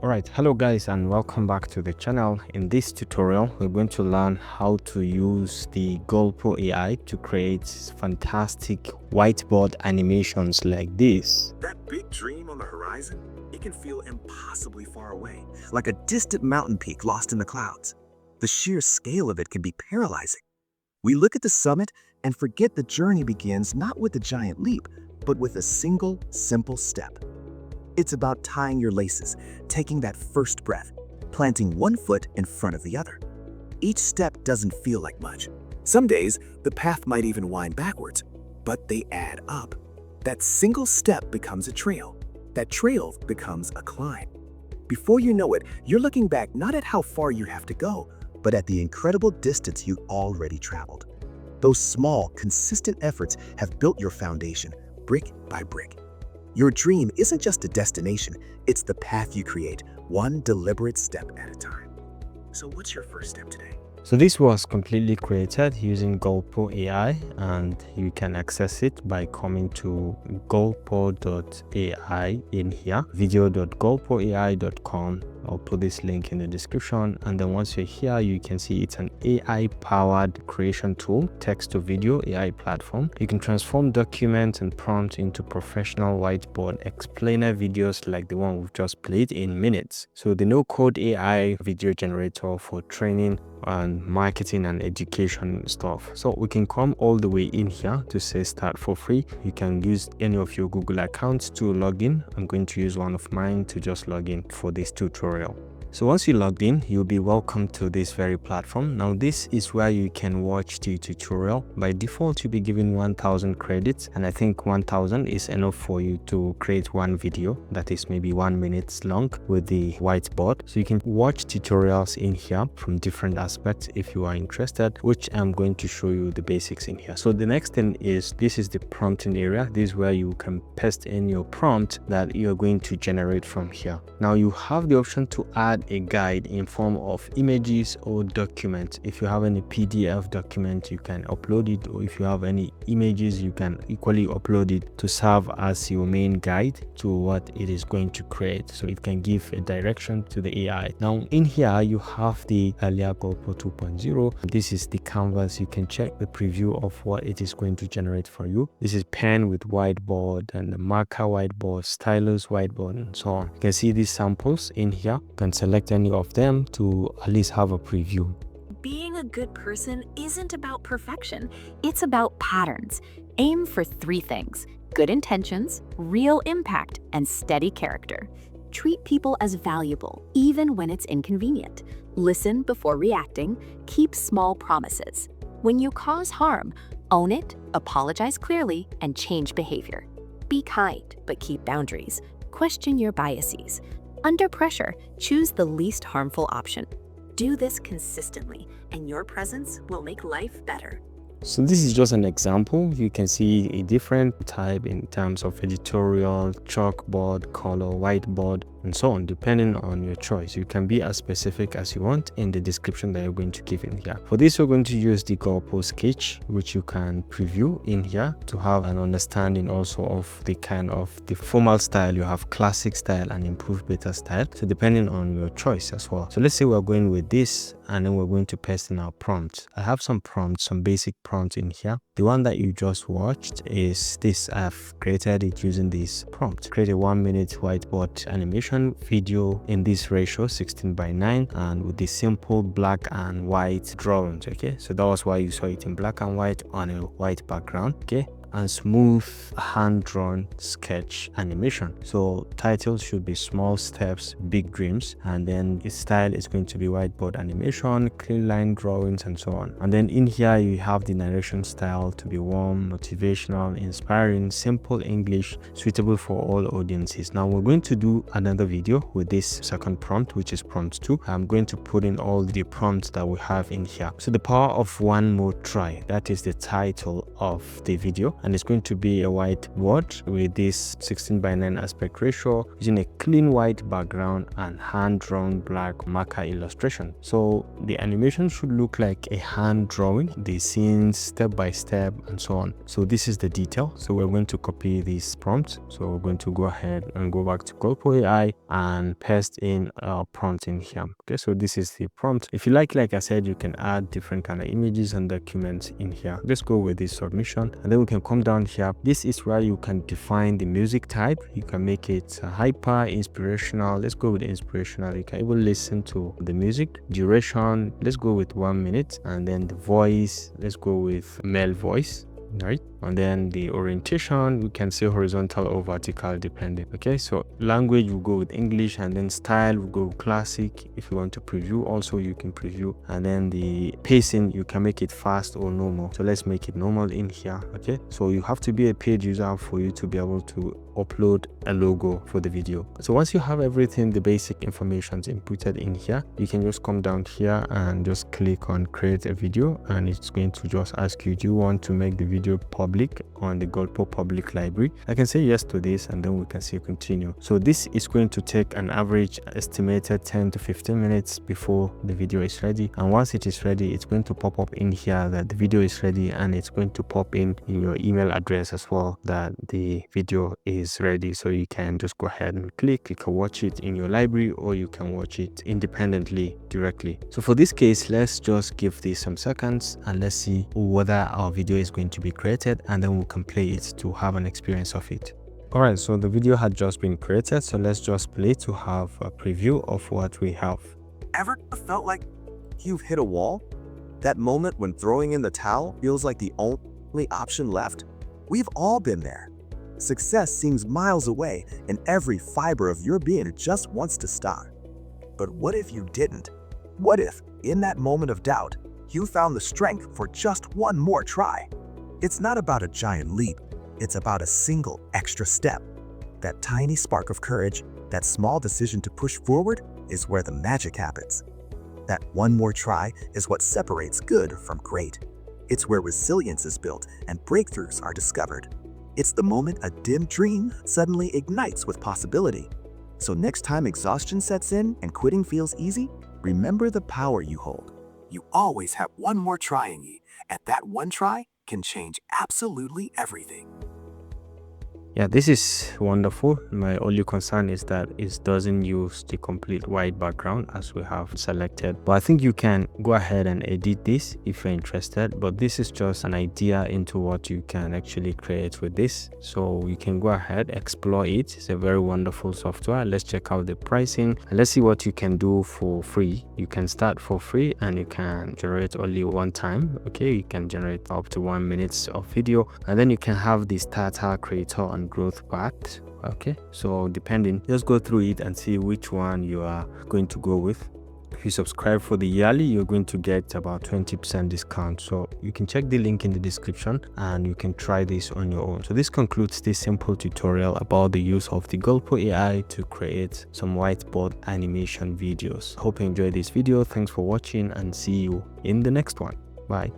Alright, hello guys and welcome back to the channel. In this tutorial, we're going to learn how to use the Gulpo AI to create fantastic whiteboard animations like this. That big dream on the horizon, it can feel impossibly far away, like a distant mountain peak lost in the clouds. The sheer scale of it can be paralyzing. We look at the summit and forget the journey begins not with a giant leap, but with a single, simple step. It's about tying your laces, taking that first breath, planting one foot in front of the other. Each step doesn't feel like much. Some days, the path might even wind backwards, but they add up. That single step becomes a trail. That trail becomes a climb. Before you know it, you're looking back not at how far you have to go, but at the incredible distance you already traveled. Those small, consistent efforts have built your foundation, brick by brick. Your dream isn't just a destination, it's the path you create, one deliberate step at a time. So what's your first step today? So this was completely created using Gulpo AI and you can access it by coming to gulpo.ai in here, video.gulpoai.com. I'll put this link in the description, and then once you're here you can see it's an AI powered creation tool, text to video AI platform. You can transform documents and prompts into professional whiteboard explainer videos like the one we've just played in minutes. So the no code AI video generator for training and marketing and education stuff. So we can come all the way in here to say start for free. You can use any of your Google accounts to log in. I'm going to use one of mine to just log in for this tutorial. So once you logged in, you'll be welcome to this very platform. Now this is where you can watch the tutorial. By default, you'll be given 1000 credits, and I think 1000 is enough for you to create one video that is maybe 1 minute long with the whiteboard. So you can watch tutorials in here from different aspects if you are interested, which I'm going to show you the basics in here. So the next thing is, this is the prompting area. This is where you can paste in your prompt that you're going to generate from here. Now you have the option to add a guide in form of images or documents. If you have any PDF document, you can upload it, or if you have any images, you can equally upload it to serve as your main guide to what it is going to create, so it can give a direction to the AI. Now in here you have the earlier Gulpo 2.0. This is the canvas. You can check the preview of what it is going to generate for you. This is pen with whiteboard and the marker whiteboard, stylus whiteboard, and so on. You can see these samples in here. You can select any of them to at least have a preview. Being a good person isn't about perfection, it's about patterns. Aim for 3 things: good intentions, real impact, and steady character. Treat people as valuable, even when it's inconvenient. Listen before reacting, keep small promises. When you cause harm, own it, apologize clearly, and change behavior. Be kind, but keep boundaries. Question your biases. Under pressure, choose the least harmful option. Do this consistently, and your presence will make life better. So this is just an example. You can see a different type in terms of editorial, chalkboard, color, whiteboard, and so on, depending on your choice. You can be as specific as you want in the description that you're going to give in here. For this, we're going to use the Gulpo sketch, which you can preview in here to have an understanding also of the kind of the formal style. You have classic style and improved beta style, so depending on your choice as well. So let's say we're going with this, and then we're going to paste in our prompts. I have some prompts, some basic prompts in here. The one that you just watched is this. I've created it using this prompt. Create a 1 minute whiteboard animation video in this ratio 16:9 and with the simple black and white drawings. Okay, so that was why you saw it in black and white on a white background. Okay, and smooth hand-drawn sketch animation. So titles should be small steps, big dreams, and then its style is going to be whiteboard animation, clean line drawings, and so on. And then in here you have the narration style to be warm, motivational, inspiring, simple English, suitable for all audiences. Now we're going to do another video with this second prompt, which is prompt 2. I'm going to put in all the prompts that we have in here. So the power of one more try, that is the title of the video. and it's going to be a whiteboard with this 16:9 aspect ratio using a clean white background and hand-drawn black marker illustration. So the animation should look like a hand drawing, the scenes step by step and so on. So this is the detail. So we're going to copy this prompt. So we're going to go ahead and go back to Gulpo AI and paste in our prompt in here. Okay, so this is the prompt. If you like I said, you can add different kind of images and documents in here. Let's go with this submission, and then we can come down here. This is where you can define the music type. You can make it hyper, inspirational. Let's go with inspirational. You can even listen to the music. Duration, let's go with 1 minute. And then the voice, let's go with male voice, right? And then the orientation, we can say horizontal or vertical depending. Okay, so language, we'll go with English, and then style, we'll go with classic. If you want to preview also, you can preview. And then the pacing, you can make it fast or normal. So let's make it normal in here. Okay, so you have to be a paid user for you to be able to upload a logo for the video. So once you have everything, the basic information inputted in here, you can just come down here and just click on create a video, and it's going to just ask you, do you want to make the video public on the Gulpo public library? I can say yes to this, and then we can say continue. So this is going to take an average estimated 10 to 15 minutes before the video is ready, and once it is ready, it's going to pop up in here that the video is ready, and it's going to pop in your email address as well that the video is ready. So you can just go ahead and click. You can watch it in your library, or you can watch it independently directly. So for this case, let's just give this some seconds and let's see whether our video is going to be created, and then we can play it to have an experience of it. All right, so the video had just been created, so let's just play to have a preview of what we have. Ever felt like you've hit a wall? That moment when throwing in the towel feels like the only option left? We've all been there. Success seems miles away, and every fiber of your being just wants to stop. But what if you didn't? What if, in that moment of doubt, you found the strength for just one more try? It's not about a giant leap. It's about a single extra step. That tiny spark of courage, that small decision to push forward, is where the magic happens. That one more try is what separates good from great. It's where resilience is built and breakthroughs are discovered. It's the moment a dim dream suddenly ignites with possibility. So next time exhaustion sets in and quitting feels easy, remember the power you hold. You always have one more try in you, and that one try can change absolutely everything. Yeah, this is wonderful. My only concern is that it doesn't use the complete white background as we have selected. But I think you can go ahead and edit this if you're interested. But this is just an idea into what you can actually create with this. So you can go ahead, explore it. It's a very wonderful software. Let's check out the pricing and let's see what you can do for free. You can start for free and you can generate only one time. Okay, you can generate up to 1 minute of video, and then you can have the starter, creator, and growth part. Okay, so depending, just go through it and see which one you are going to go with. If you subscribe for the yearly, you're going to get about 20% discount. So you can check the link in the description and you can try this on your own. So this concludes this simple tutorial about the use of the Gulpo AI to create some whiteboard animation videos. Hope you enjoyed this video. Thanks for watching and see you in the next one. Bye.